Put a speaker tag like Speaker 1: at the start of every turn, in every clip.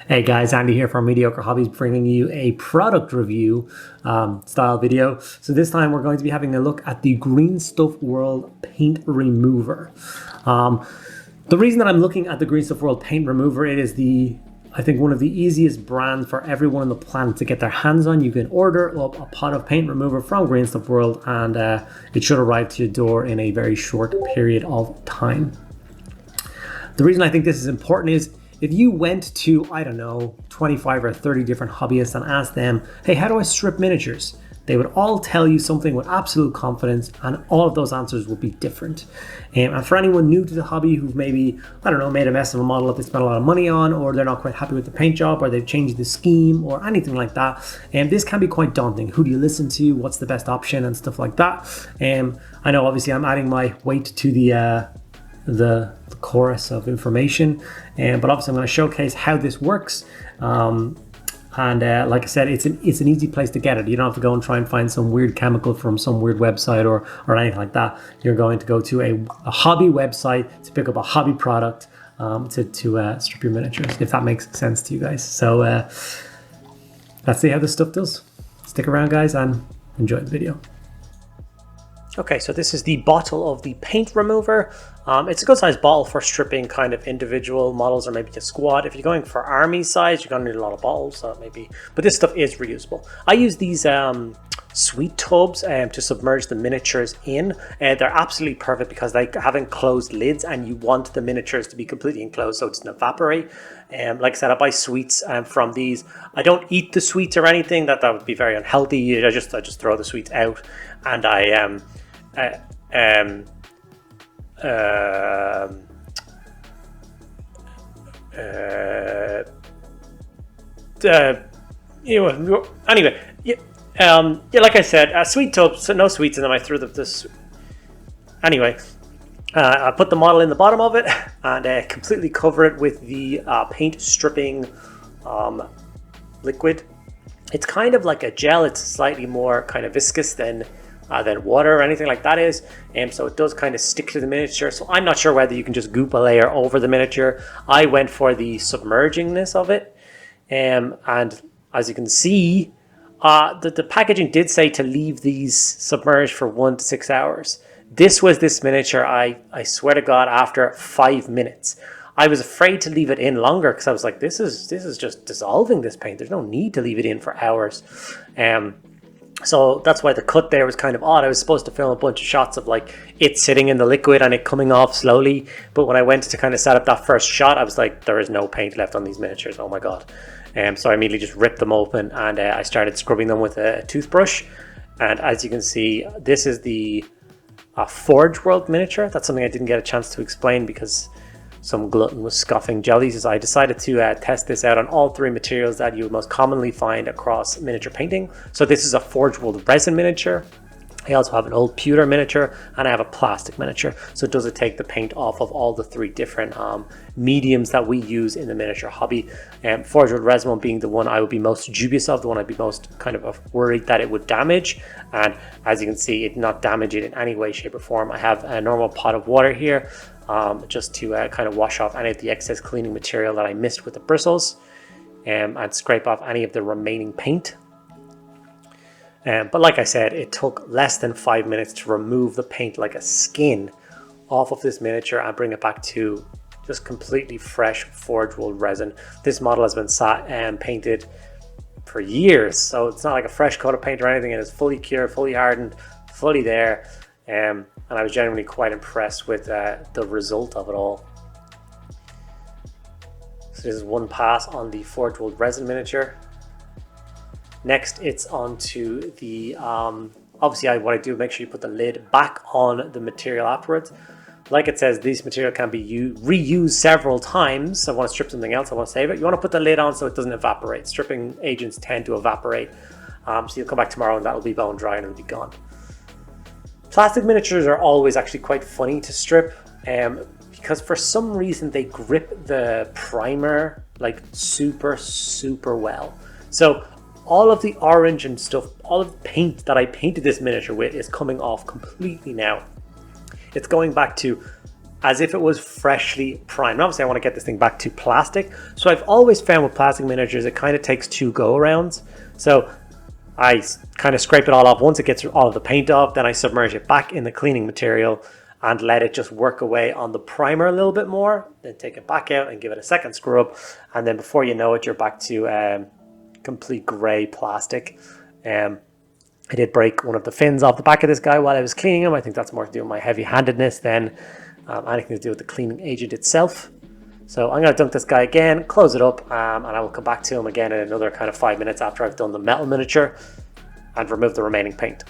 Speaker 1: Hey guys, Andy here from Mediocre Hobbies, bringing you a product review style video. So this time we're going to be having a look at the Green Stuff World Paint Remover. The reason that I'm looking at the Green Stuff World Paint Remover, it is I think one of the easiest brands for everyone on the planet to get their hands on. You can order up a pot of paint remover from Green Stuff World and it should arrive to your door in a very short period of time. The reason I think this is important is if you went to, I don't know, 25 or 30 different hobbyists and asked them, hey, how do I strip miniatures? They would all tell you something with absolute confidence, and all of those answers would be different. And for anyone new to the hobby who've maybe, I don't know, made a mess of a model that they spent a lot of money on, or they're not quite happy with the paint job, or they've changed the scheme or anything like that, and this can be quite daunting. Who do you listen to? What's the best option and stuff like that? I know obviously I'm adding my weight to the chorus of information, but obviously I'm going to showcase how this works. Like I said, it's an easy place to get it. You don't have to go and try and find some weird chemical from some weird website or anything like that. You're going to go to a hobby website to pick up a hobby product to strip your miniatures, if that makes sense to you guys. So let's see how this stuff does. Stick around, guys, and enjoy the video. Okay, so this is the bottle of the paint remover. It's a good sized bottle for stripping kind of individual models or maybe a squad. If you're going for army size, you're gonna need a lot of bottles, so maybe. But this stuff is reusable. I use these sweet tubs to submerge the miniatures in. They're absolutely perfect because they have enclosed lids, and you want the miniatures to be completely enclosed so it doesn't evaporate. Like I said, I buy sweets from these. I don't eat the sweets or anything. That would be very unhealthy. I just throw the sweets out, and anyway, like I said, sweet tubs, so no sweets, and then I threw this. Anyway, I put the model in the bottom of it and completely cover it with the paint stripping liquid. It's kind of like a gel. It's slightly more kind of viscous than water or anything like that is, and so it does kind of stick to the miniature. So I'm not sure whether you can just goop a layer over the miniature. I went for the submergingness of it, and as you can see, the packaging did say to leave these submerged for 1 to 6 hours. This was this miniature, I swear to God, after 5 minutes. I was afraid to leave it in longer because I was like, this is just dissolving this paint. There's no need to leave it in for hours. So that's why the cut there was kind of odd. I was supposed to film a bunch of shots of like it sitting in the liquid and it coming off slowly. But when I went to kind of set up that first shot, I was like, there is no paint left on these miniatures. Oh my God. So I immediately just ripped them open and I started scrubbing them with a toothbrush. And as you can see, this is the Forge World miniature. That's something I didn't get a chance to explain because some glutton was scoffing jellies. So I decided to test this out on all 3 materials that you would most commonly find across miniature painting. So this is a Forge World resin miniature. I also have an old pewter miniature and I have a plastic miniature. So it does take the paint off of all the 3 different mediums that we use in the miniature hobby. Forge World resin being the one I would be most dubious of, the one I'd be most kind of worried that it would damage. And as you can see, it did not damage it in any way, shape or form. I have a normal pot of water here just to kind of wash off any of the excess cleaning material that I missed with the bristles and scrape off any of the remaining paint. But like I said, it took less than 5 minutes to remove the paint like a skin off of this miniature and bring it back to just completely fresh Forge World resin. This model has been sat and painted for years, so it's not like a fresh coat of paint or anything. It is fully cured, fully hardened, fully there. And I was genuinely quite impressed with the result of it all. So this is one pass on the Forge World resin miniature. Next, it's onto the, obviously what I do, make sure you put the lid back on the material afterwards. Like it says, this material can be reused several times. So I want to strip something else, I want to save it. You want to put the lid on so it doesn't evaporate. Stripping agents tend to evaporate. So you'll come back tomorrow and that'll be bone dry and it'll be gone. Plastic miniatures are always actually quite funny to strip because for some reason they grip the primer like super well. So all of the orange and stuff, all of the paint that I painted this miniature with is coming off completely now. It's going back to as if it was freshly primed. Obviously I want to get this thing back to plastic, so I've always found with plastic miniatures it kind of takes 2 go-arounds. So I kind of scrape it all off. Once it gets all of the paint off, then I submerge it back in the cleaning material and let it just work away on the primer a little bit more, then take it back out and give it a second scrub, and then before you know it, you're back to complete grey plastic. I did break one of the fins off the back of this guy while I was cleaning him. I think that's more to do with my heavy-handedness than anything to do with the cleaning agent itself. So I'm going to dunk this guy again, close it up, and I will come back to him again in another kind of 5 minutes after I've done the metal miniature and remove the remaining paint.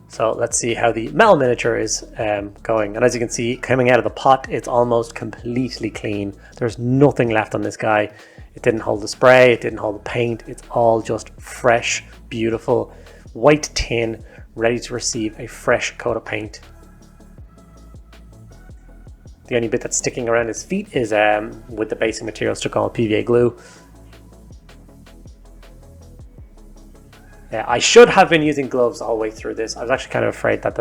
Speaker 1: So let's see how the metal miniature is going. And as you can see, coming out of the pot, it's almost completely clean. There's nothing left on this guy. It didn't hold the spray, it didn't hold the paint. It's all just fresh, beautiful, white tin, ready to receive a fresh coat of paint. The only bit that's sticking around his feet is with the basic material stuck on with PVA glue. I should have been using gloves all the way through this. I was actually kind of afraid that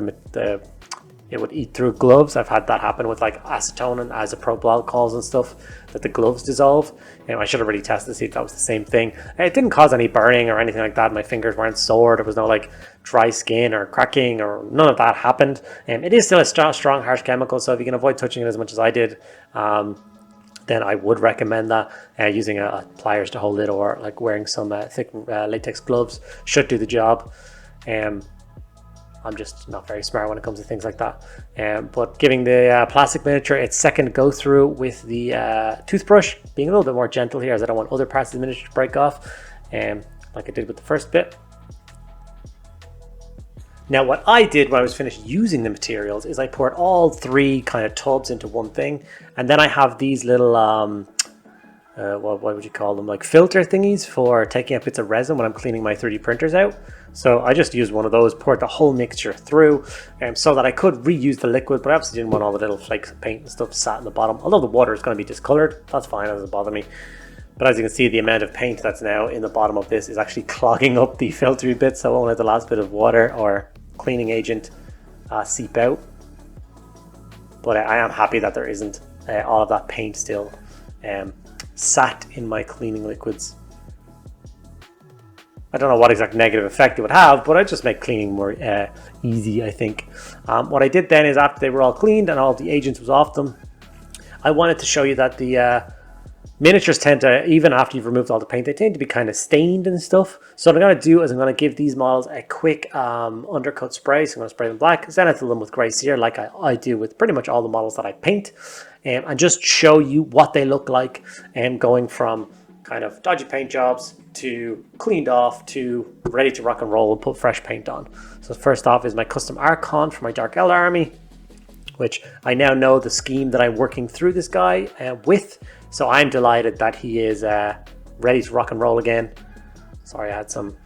Speaker 1: it would eat through gloves. I've had that happen with like acetone and isopropyl alcohols and stuff, that the gloves dissolve. I should have really tested to see if that was the same thing. It didn't cause any burning or anything like that. My fingers weren't sore. There was no like dry skin or cracking, or none of that happened. It is still a strong, harsh chemical, so if you can avoid touching it as much as I did, then I would recommend that. Using pliers to hold it, or like wearing some thick latex gloves should do the job. I'm just not very smart when it comes to things like that. But giving the plastic miniature its second go through with the toothbrush, being a little bit more gentle here as I don't want other parts of the miniature to break off, like I did with the first bit. Now what I did when I was finished using the materials is I poured all 3 kind of tubs into one thing, and then I have these little what would you call them, like filter thingies for taking out bits of resin when I'm cleaning my 3D printers out. So I just used one of those, poured the whole mixture through, so that I could reuse the liquid, but I obviously didn't want all the little flakes of paint and stuff sat in the bottom. Although the water is going to be discolored, that's fine, that doesn't bother me. But as you can see, the amount of paint that's now in the bottom of this is actually clogging up the filtery bits, so I won't let the last bit of water or cleaning agent seep out. But I am happy that there isn't all of that paint still sat in my cleaning liquids. I don't know what exact negative effect it would have, but I'd just make cleaning more easy, I think. What I did then is, after they were all cleaned and all the agents was off them, I wanted to show you that the miniatures tend to, even after you've removed all the paint, they tend to be kind of stained and stuff. So what I'm going to do is I'm going to give these models a quick undercoat spray. So I'm going to spray them black, then I fill them with grey cere, like I do with pretty much all the models that I paint, and just show you what they look like, going from kind of dodgy paint jobs to cleaned off to ready to rock and roll and put fresh paint on. So first off is my custom Archon for my Dark Elder army, which I now know the scheme that I'm working through this guy with. So I'm delighted that he is ready to rock and roll again. Sorry, I had some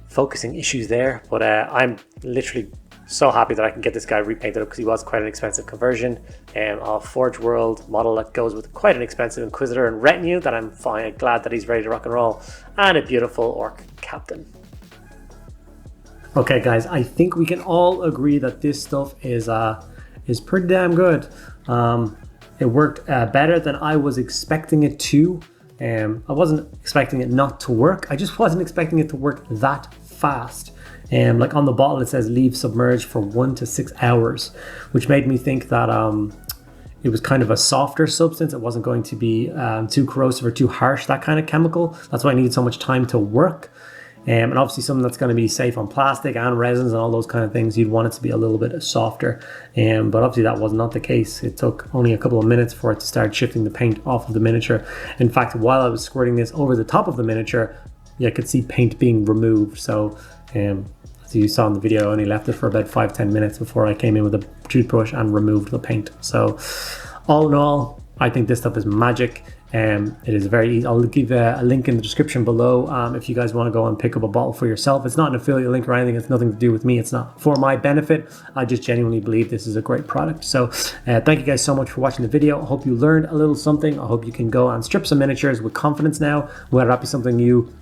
Speaker 1: focusing issues there, but I'm literally so happy that I can get this guy repainted up, because he was quite an expensive conversion. A Forge World model that goes with quite an expensive Inquisitor and Retinue that I'm glad that he's ready to rock and roll, and a beautiful Orc Captain. Okay guys, I think we can all agree that this stuff is pretty damn good. It worked better than I was expecting it to. I wasn't expecting it not to work, I just wasn't expecting it to work that fast. Like on the bottle it says leave submerged for 1 to 6 hours, which made me think that it was kind of a softer substance. It wasn't going to be too corrosive or too harsh, that kind of chemical. That's why I needed so much time to work. And obviously something that's going to be safe on plastic and resins and all those kind of things, you'd want it to be a little bit softer. But obviously that was not the case. It took only a couple of minutes for it to start shifting the paint off of the miniature. In fact, while I was squirting this over the top of the miniature, I could see paint being removed. So as you saw in the video, I only left it for about 5-10 minutes before I came in with a toothbrush and removed the paint. So all in all, I think this stuff is magic. It is very easy. I'll give a link in the description below if you guys want to go and pick up a bottle for yourself. It's not an affiliate link or anything. It's nothing to do with me. It's not for my benefit. I just genuinely believe this is a great product. So thank you guys so much for watching the video. I hope you learned a little something. I hope you can go and strip some miniatures with confidence now, whether that be something you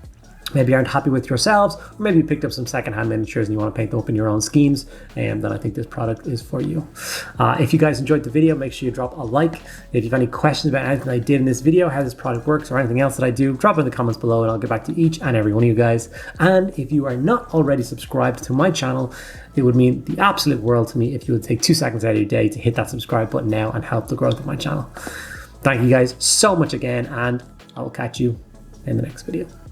Speaker 1: maybe aren't happy with yourselves, or maybe you picked up some secondhand miniatures and you want to paint them up in your own schemes, then I think this product is for you. If you guys enjoyed the video, make sure you drop a like. If you have any questions about anything I did in this video, how this product works, or anything else that I do, drop it in the comments below and I'll get back to each and every one of you guys. And if you are not already subscribed to my channel, it would mean the absolute world to me if you would take 2 seconds out of your day to hit that subscribe button now and help the growth of my channel. Thank you guys so much again, and I will catch you in the next video.